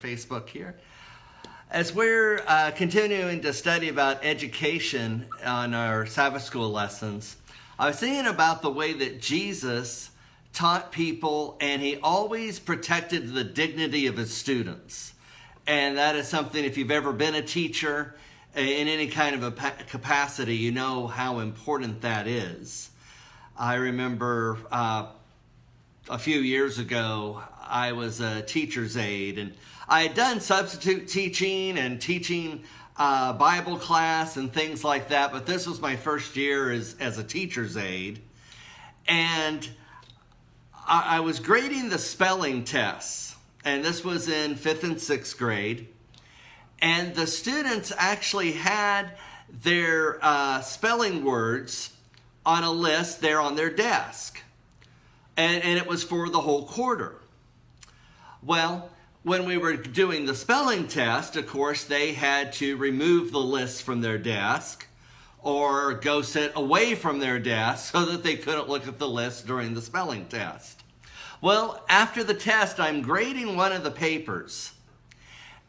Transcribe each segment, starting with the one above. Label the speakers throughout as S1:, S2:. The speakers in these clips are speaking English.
S1: Facebook here. As we're continuing to study about education on our Sabbath school lessons, I was thinking about the way that Jesus taught people, and he always protected the dignity of his students. And that is something, if you've ever been a teacher in any kind of a capacity, you know how important that is. I remember a few years ago, I was a teacher's aide, and I had done substitute teaching and teaching Bible class and things like that, but this was my first year as a teacher's aide. And I was grading the spelling tests, and this was in 5th and 6th grade. And the students actually had their spelling words on a list there on their desk. And it was for the whole quarter. Well, when we were doing the spelling test, of course, they had to remove the list from their desk or go sit away from their desk so that they couldn't look at the list during the spelling test. Well, after the test, I'm grading one of the papers,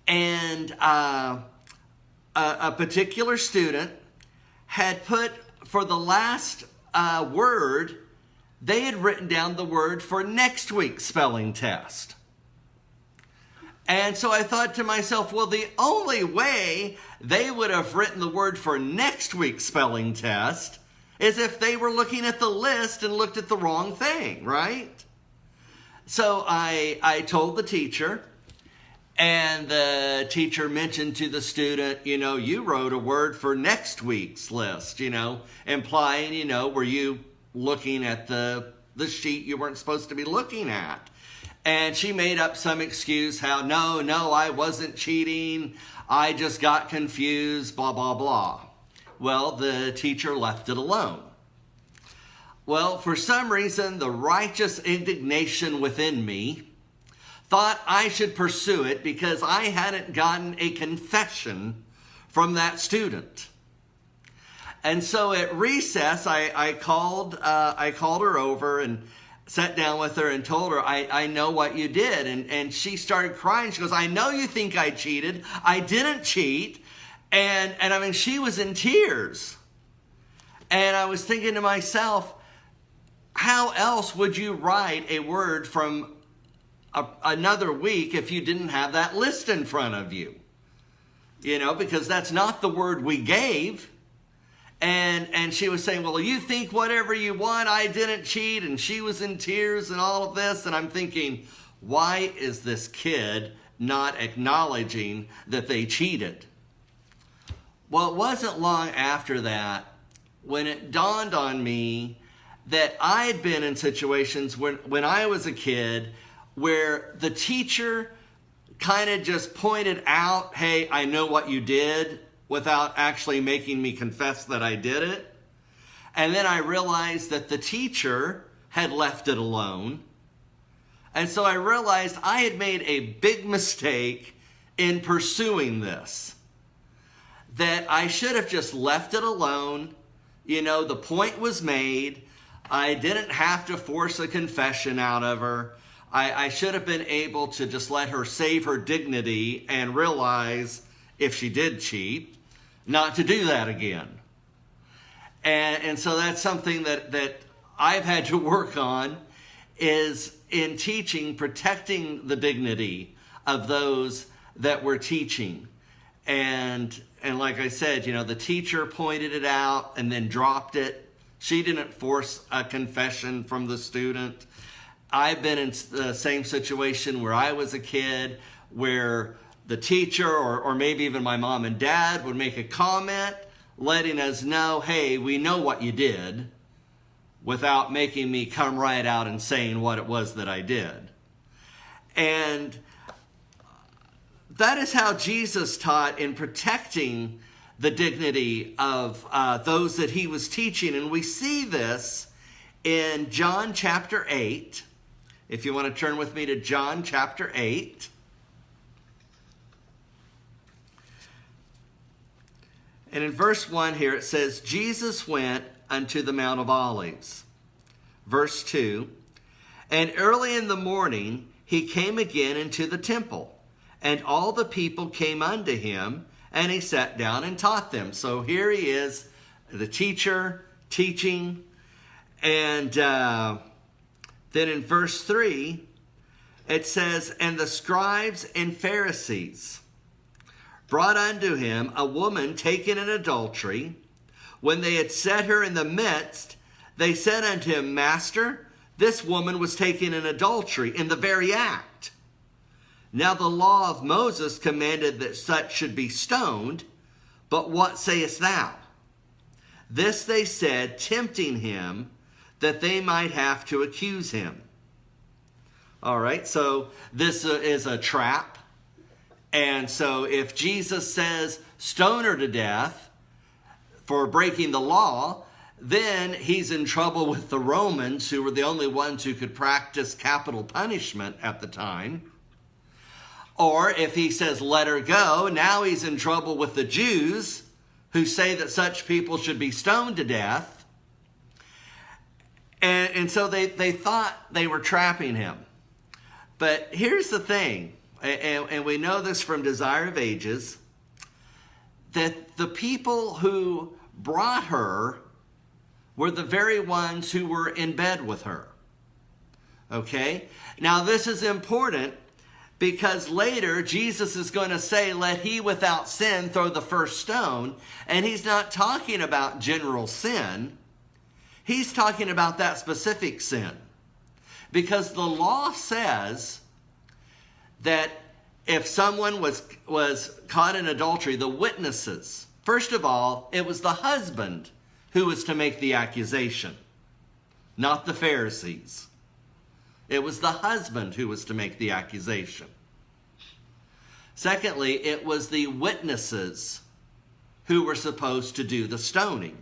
S1: and a particular student had put for the last word, they had written down the word for next week's spelling test. And so I thought to myself, well, the only way they would have written the word for next week's spelling test is if they were looking at the list and looked at the wrong thing, right? So I told the teacher, and the teacher mentioned to the student, you wrote a word for next week's list, implying, were you looking at the sheet you weren't supposed to be looking at? And she made up some excuse how, no, I wasn't cheating. I just got confused, blah, blah, blah. Well, the teacher left it alone. Well, for some reason, the righteous indignation within me thought I should pursue it because I hadn't gotten a confession from that student. And so at recess, I called her over and sat down with her and told her, I know what you did. And she started crying. She goes, I know you think I cheated. I didn't cheat. And I mean, she was in tears. And I was thinking to myself, how else would you write a word from another week if you didn't have that list in front of you? Because that's not the word we gave. And she was saying, well, you think whatever you want, I didn't cheat, and she was in tears and all of this. And I'm thinking, why is this kid not acknowledging that they cheated? Well, it wasn't long after that when it dawned on me that I had been in situations when I was a kid where the teacher kind of just pointed out, hey, I know what you did, without actually making me confess that I did it. And then I realized that the teacher had left it alone. And so I realized I had made a big mistake in pursuing this. That I should have just left it alone. The point was made. I didn't have to force a confession out of her. I should have been able to just let her save her dignity and realize if she did cheat, not to do that again. And so that's something that I've had to work on, is in teaching, protecting the dignity of those that we're teaching. And like I said, the teacher pointed it out and then dropped it. She didn't force a confession from the student. I've been in the same situation where I was a kid, where the teacher or maybe even my mom and dad would make a comment letting us know, hey, we know what you did, without making me come right out and saying what it was that I did. And that is how Jesus taught in protecting the dignity of those that he was teaching. And we see this in John chapter 8. If you want to turn with me to John chapter 8. And in verse 1 here it says, Jesus went unto the Mount of Olives. Verse 2, and early in the morning he came again into the temple, And all the people came unto him, and he sat down and taught them. So here he is, the teacher, teaching. And then in verse 3, it says, And the scribes and Pharisees brought unto him a woman taken in adultery. When they had set her in the midst, they said unto him, Master, this woman was taken in adultery, in the very act. Now the law of Moses commanded that such should be stoned, but what sayest thou? This they said, tempting him, that they might have to accuse him. All right, so this is a trap. And so if Jesus says, stone her to death for breaking the law, then he's in trouble with the Romans, who were the only ones who could practice capital punishment at the time. Or if he says, let her go, now he's in trouble with the Jews, who say that such people should be stoned to death. And so they thought they were trapping him. But here's the thing, and we know this from Desire of Ages, that the people who brought her were the very ones who were in bed with her. Okay? Now this is important, because later Jesus is going to say, let he without sin throw the first stone. And he's not talking about general sin. He's talking about that specific sin. Because the law says that if someone was caught in adultery, the witnesses, first of all, it was the husband who was to make the accusation, not the Pharisees. It was the husband who was to make the accusation. Secondly, it was the witnesses who were supposed to do the stoning,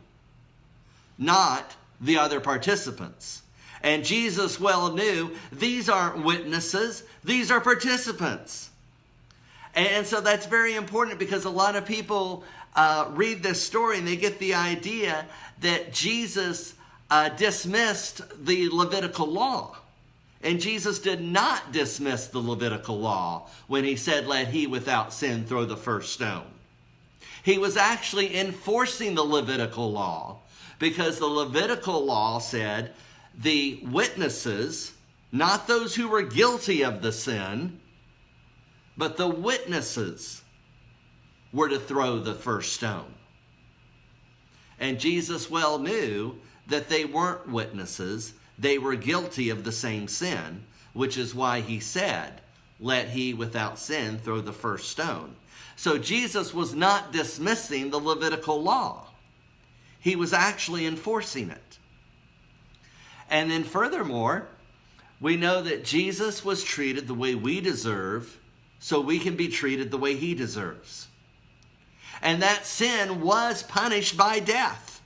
S1: not the other participants. And Jesus well knew these aren't witnesses, these are participants. And so that's very important, because a lot of people read this story and they get the idea that Jesus dismissed the Levitical law. And Jesus did not dismiss the Levitical law when he said, let he without sin throw the first stone. He was actually enforcing the Levitical law, because the Levitical law said the witnesses, not those who were guilty of the sin, but the witnesses were to throw the first stone. And Jesus well knew that they weren't witnesses. They were guilty of the same sin, which is why he said, let he without sin throw the first stone. So Jesus was not dismissing the Levitical law. He was actually enforcing it. And then furthermore, we know that Jesus was treated the way we deserve, so we can be treated the way he deserves. And that sin was punished by death.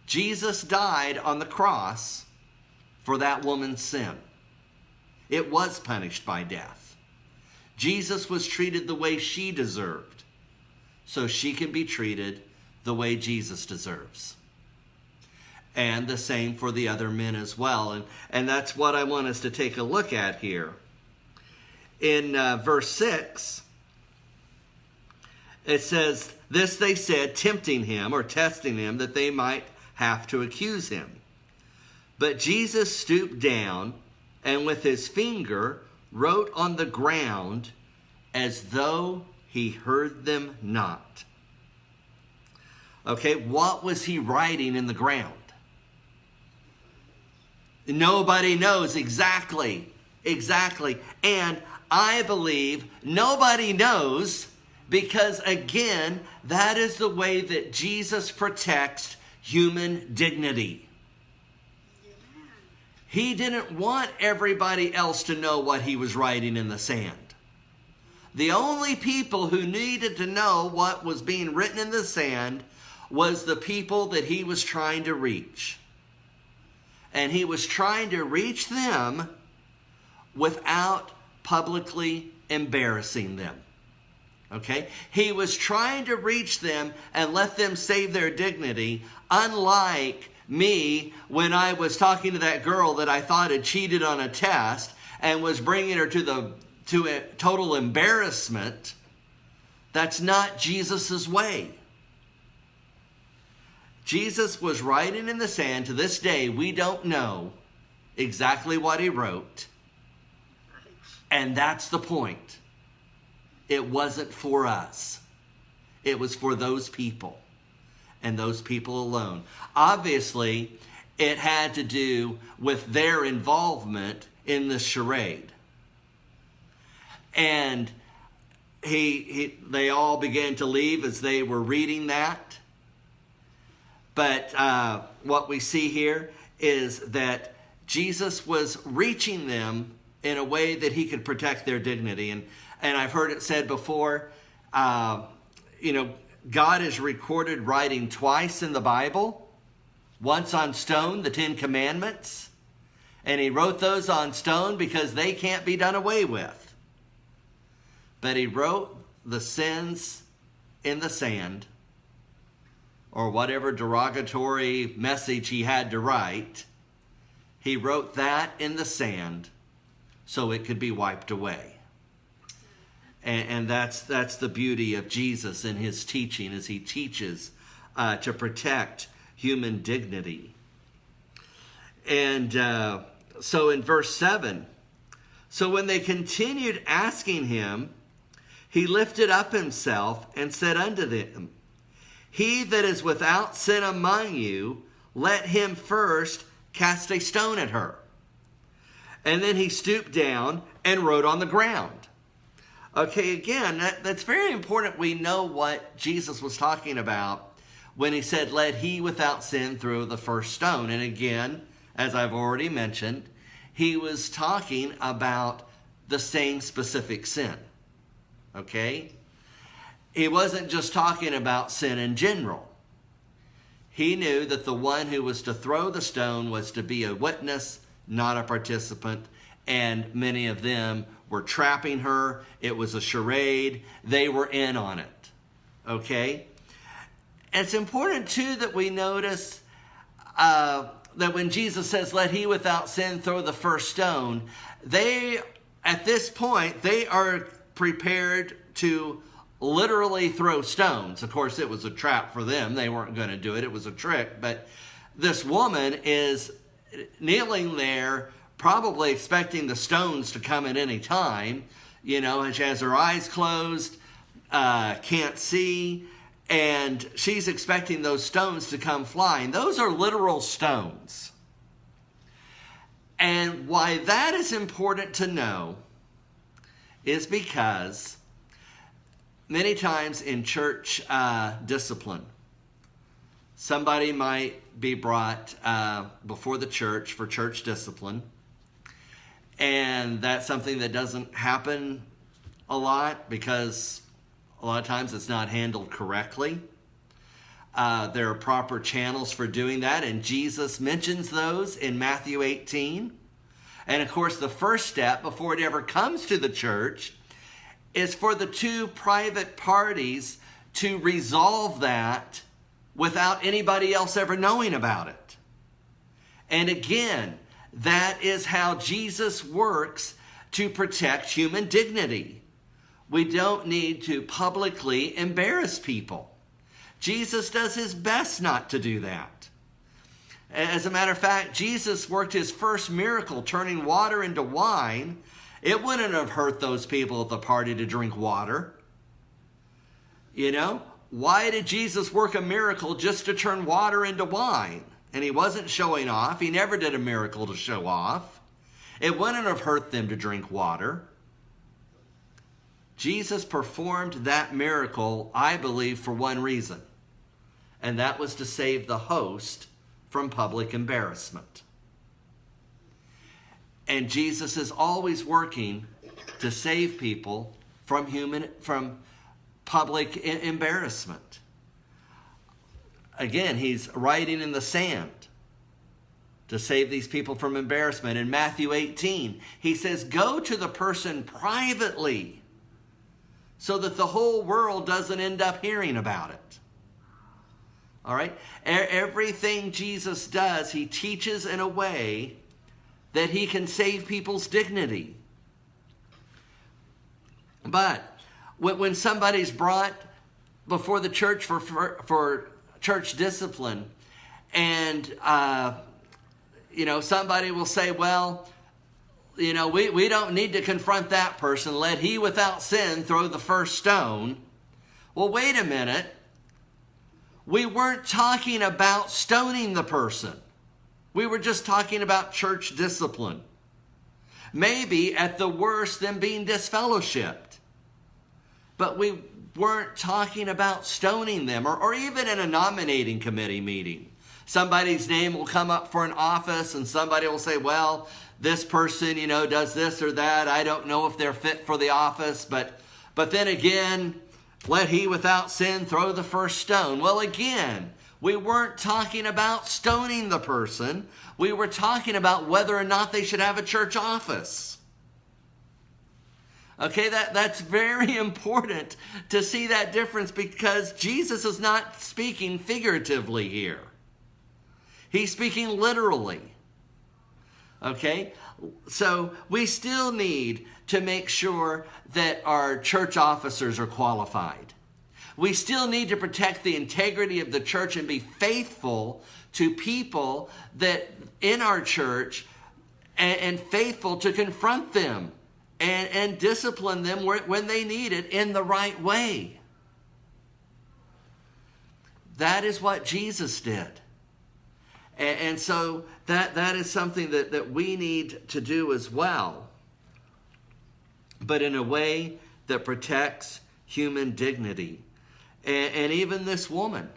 S1: Jesus died on the cross for that woman's sin. It was punished by death. Jesus was treated the way she deserved, so she can be treated the way Jesus deserves. And the same for the other men as well. And that's what I want us to take a look at here. In verse 6, it says, this they said, tempting him or testing him, that they might have to accuse him. But Jesus stooped down and with his finger wrote on the ground as though he heard them not. Okay, what was he writing in the ground? Nobody knows exactly. And I believe nobody knows, because again, that is the way that Jesus protects human dignity. He didn't want everybody else to know what he was writing in the sand. The only people who needed to know what was being written in the sand was the people that he was trying to reach. And he was trying to reach them without publicly embarrassing them. Okay? He was trying to reach them and let them save their dignity, unlike me when I was talking to that girl that I thought had cheated on a test and was bringing her to to a total embarrassment, that's not Jesus's way. Jesus was writing in the sand. To this day, we don't know exactly what he wrote. And that's the point. It wasn't for us. It was for those people, and those people alone. Obviously, it had to do with their involvement in the charade. And they all began to leave as they were reading that. But what we see here is that Jesus was reaching them in a way that he could protect their dignity. And I've heard it said before, God is recorded writing twice in the Bible. Once on stone, the 10 Commandments. And he wrote those on stone because they can't be done away with. But he wrote the sins in the sand, or whatever derogatory message he had to write. He wrote that in the sand so it could be wiped away. And that's the beauty of Jesus in his teaching, as he teaches to protect human dignity. And so in verse 7, so when they continued asking him, he lifted up himself and said unto them, he that is without sin among you, let him first cast a stone at her. And then he stooped down and wrote on the ground. Okay, again, that's very important. We know what Jesus was talking about when he said, let he without sin throw the first stone. And again, as I've already mentioned, he was talking about the same specific sin. Okay? He wasn't just talking about sin in general. He knew that the one who was to throw the stone was to be a witness, not a participant. And many of them were trapping her. It was a charade. They were in on it. Okay? And it's important, too, that we notice that when Jesus says, let he without sin throw the first stone, at this point, they are prepared to literally throw stones. Of course, it was a trap for them. They weren't going to do it. It was a trick. But this woman is kneeling there, probably expecting the stones to come at any time. And she has her eyes closed, can't see, and she's expecting those stones to come flying. Those are literal stones. And why that is important to know is because many times in church discipline, somebody might be brought before the church for church discipline. And that's something that doesn't happen a lot because a lot of times it's not handled correctly. There are proper channels for doing that, and Jesus mentions those in Matthew 18. And of course, the first step before it ever comes to the church is for the two private parties to resolve that without anybody else ever knowing about it. And again, that is how Jesus works to protect human dignity. We don't need to publicly embarrass people. Jesus does his best not to do that. As a matter of fact, Jesus worked his first miracle, turning water into wine. It wouldn't have hurt those people at the party to drink water. Why did Jesus work a miracle just to turn water into wine? And he wasn't showing off. He never did a miracle to show off. It wouldn't have hurt them to drink water. Jesus performed that miracle, I believe, for one reason. And that was to save the host from public embarrassment. And Jesus is always working to save people from public embarrassment. Again, he's writing in the sand to save these people from embarrassment. In Matthew 18, he says, go to the person privately so that the whole world doesn't end up hearing about it. All right? Everything Jesus does, he teaches in a way that he can save people's dignity. But when somebody's brought before the church for church discipline, and somebody will say, well, we don't need to confront that person. Let he without sin throw the first stone. Well, wait a minute. We weren't talking about stoning the person. We were just talking about church discipline. Maybe at the worst them being disfellowshipped. But we weren't talking about stoning them, or even in a nominating committee meeting. Somebody's name will come up for an office and somebody will say, well, this person, does this or that. I don't know if they're fit for the office, but then again, let he without sin throw the first stone. Well, again, we weren't talking about stoning the person. We were talking about whether or not they should have a church office. Okay, that's very important to see that difference, because Jesus is not speaking figuratively here. He's speaking literally. Okay, so we still need to make sure that our church officers are qualified. We still need to protect the integrity of the church and be faithful to people that in our church, and faithful to confront them and discipline them when they need it in the right way. That is what Jesus did. And so that is something that we need to do as well, but in a way that protects human dignity. And even this woman,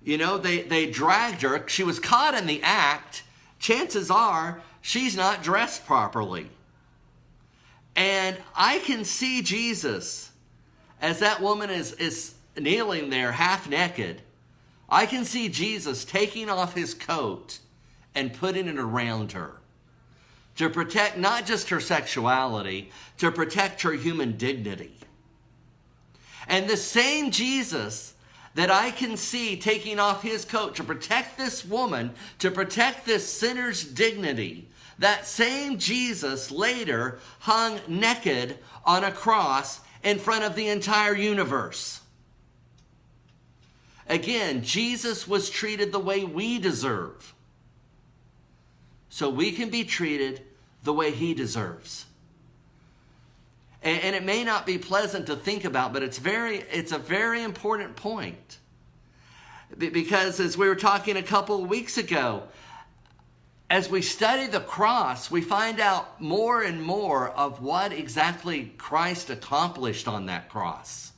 S1: they dragged her. She was caught in the act. Chances are she's not dressed properly. And I can see Jesus, as that woman is kneeling there half naked, I can see Jesus taking off his coat and putting it around her to protect not just her sexuality, to protect her human dignity. And the same Jesus that I can see taking off his coat to protect this woman, to protect this sinner's dignity, that same Jesus later hung naked on a cross in front of the entire universe. Again, Jesus was treated the way we deserve, so we can be treated the way he deserves. And it may not be pleasant to think about, but it's a very important point. Because as we were talking a couple of weeks ago, as we study the cross, we find out more and more of what exactly Christ accomplished on that cross.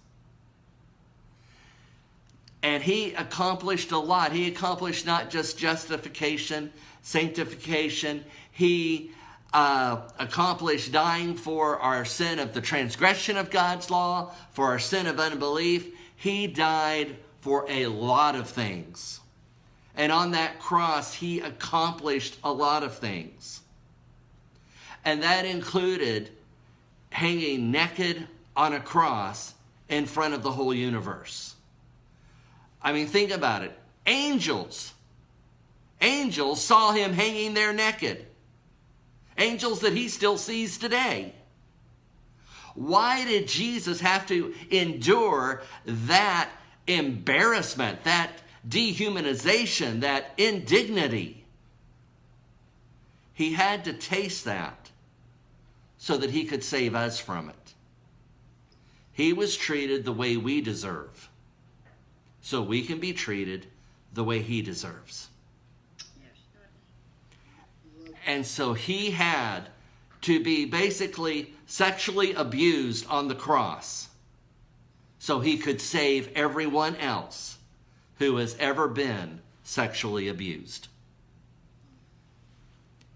S1: And he accomplished a lot. He accomplished not just justification, sanctification. He accomplished dying for our sin of the transgression of God's law, for our sin of unbelief. He died for a lot of things. And on that cross, he accomplished a lot of things. And that included hanging naked on a cross in front of the whole universe. I mean, think about it. Angels saw him hanging there naked. Angels that he still sees today. Why did Jesus have to endure that embarrassment, that dehumanization, that indignity? He had to taste that so that he could save us from it. He was treated the way we deserve, so we can be treated the way he deserves. And so he had to be basically sexually abused on the cross so he could save everyone else who has ever been sexually abused.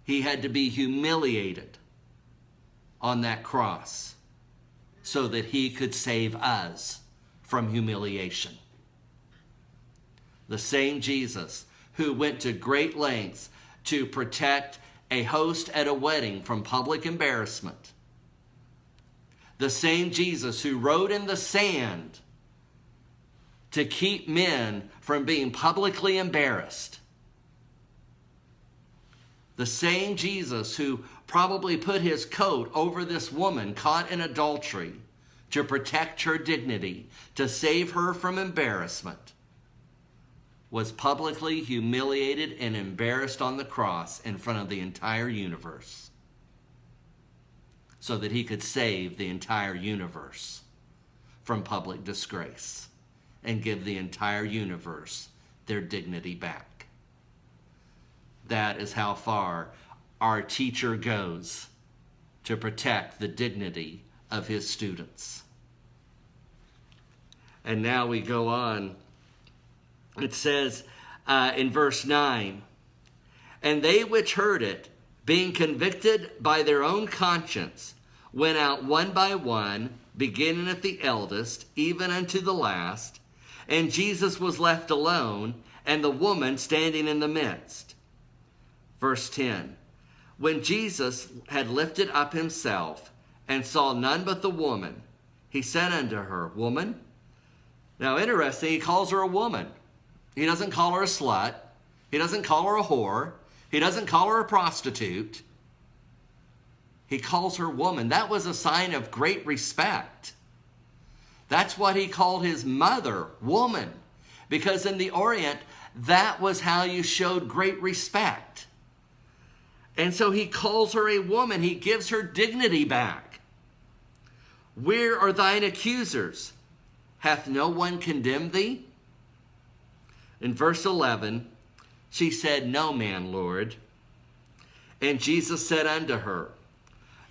S1: He had to be humiliated on that cross so that he could save us from humiliation. The same Jesus who went to great lengths to protect a host at a wedding from public embarrassment. The same Jesus who wrote in the sand to keep men from being publicly embarrassed. The same Jesus who probably put his coat over this woman caught in adultery to protect her dignity, to save her from embarrassment, was publicly humiliated and embarrassed on the cross in front of the entire universe so that he could save the entire universe from public disgrace and give the entire universe their dignity back. That is how far our teacher goes to protect the dignity of his students. And now we go on. It says in verse 9, "And they which heard it, being convicted by their own conscience, went out one by one, beginning at the eldest, even unto the last. And Jesus was left alone, and the woman standing in the midst." Verse 10, "When Jesus had lifted up himself, and saw none but the woman, he said unto her, Woman." Now interesting, he calls her a woman. He doesn't call her a slut. He doesn't call her a whore. He doesn't call her a prostitute. He calls her woman. That was a sign of great respect. That's what he called his mother, woman. Because in the Orient, that was how you showed great respect. And so he calls her a woman. He gives her dignity back. "Where are thine accusers? Hath no one condemned thee?" In verse 11, she said, "No man, Lord." And Jesus said unto her,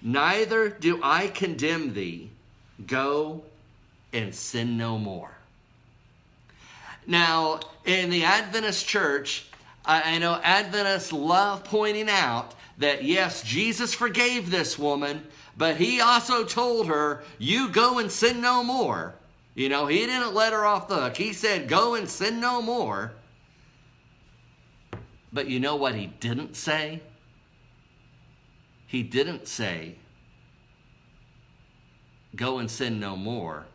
S1: "Neither do I condemn thee. Go and sin no more." Now, in the Adventist church, I know Adventists love pointing out that, yes, Jesus forgave this woman, but he also told her, you go and sin no more. You know, he didn't let her off the hook. He said, go and sin no more. But you know what he didn't say? He didn't say, go and sin no more,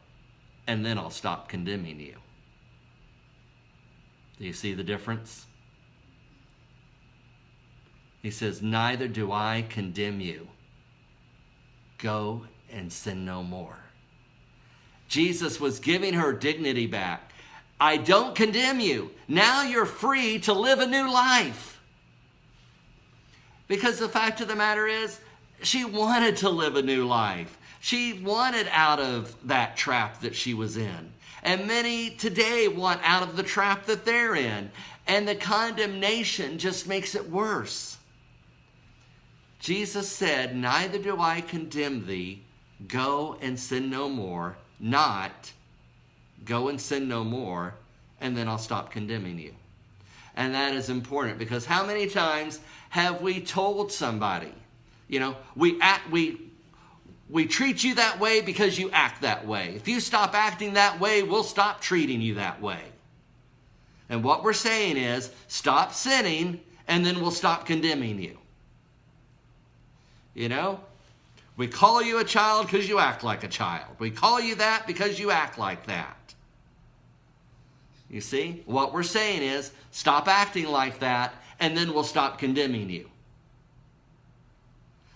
S1: and then I'll stop condemning you. Do you see the difference? He says, neither do I condemn you. Go and sin no more. Jesus was giving her dignity back. I don't condemn you. Now you're free to live a new life. Because the fact of the matter is, she wanted to live a new life. She wanted out of that trap that she was in. And many today want out of the trap that they're in. And the condemnation just makes it worse. Jesus said, neither do I condemn thee. Go and sin no more. Not, go and sin no more, and then I'll stop condemning you. And that is important, because how many times have we told somebody, you know, we treat you that way because you act that way. If you stop acting that way, we'll stop treating you that way. And what we're saying is, stop sinning, and then we'll stop condemning you. You know? We call you a child because you act like a child. We call you that because you act like that. You see? What we're saying is, stop acting like that, and then we'll stop condemning you.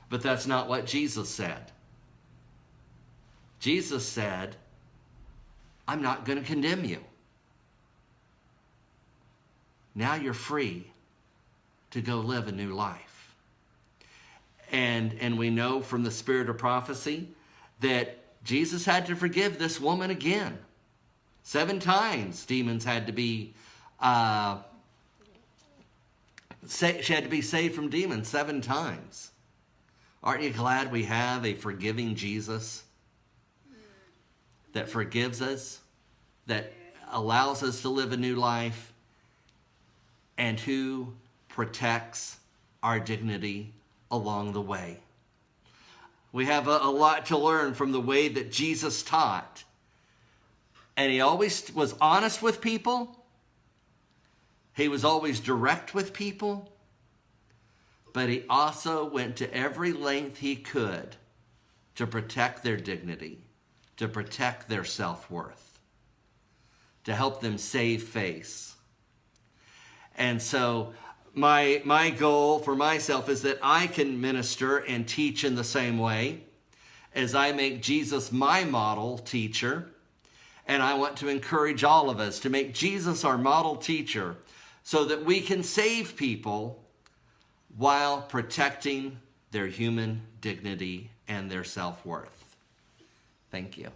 S1: But that's not what Jesus said. Jesus said, I'm not going to condemn you. Now you're free to go live a new life. And we know from the spirit of prophecy that Jesus had to forgive this woman again. 7 times demons had to be, she had to be saved from demons 7 times. Aren't you glad we have a forgiving Jesus that forgives us, that allows us to live a new life, and who protects our dignity along the way? We have a lot to learn from the way that Jesus taught. And he always was honest with people. He was always direct with people. But he also went to every length he could to protect their dignity, to protect their self-worth, to help them save face. And so my goal for myself is that I can minister and teach in the same way as I make Jesus my model teacher. And I want to encourage all of us to make Jesus our model teacher so that we can save people while protecting their human dignity and their self-worth. Thank you.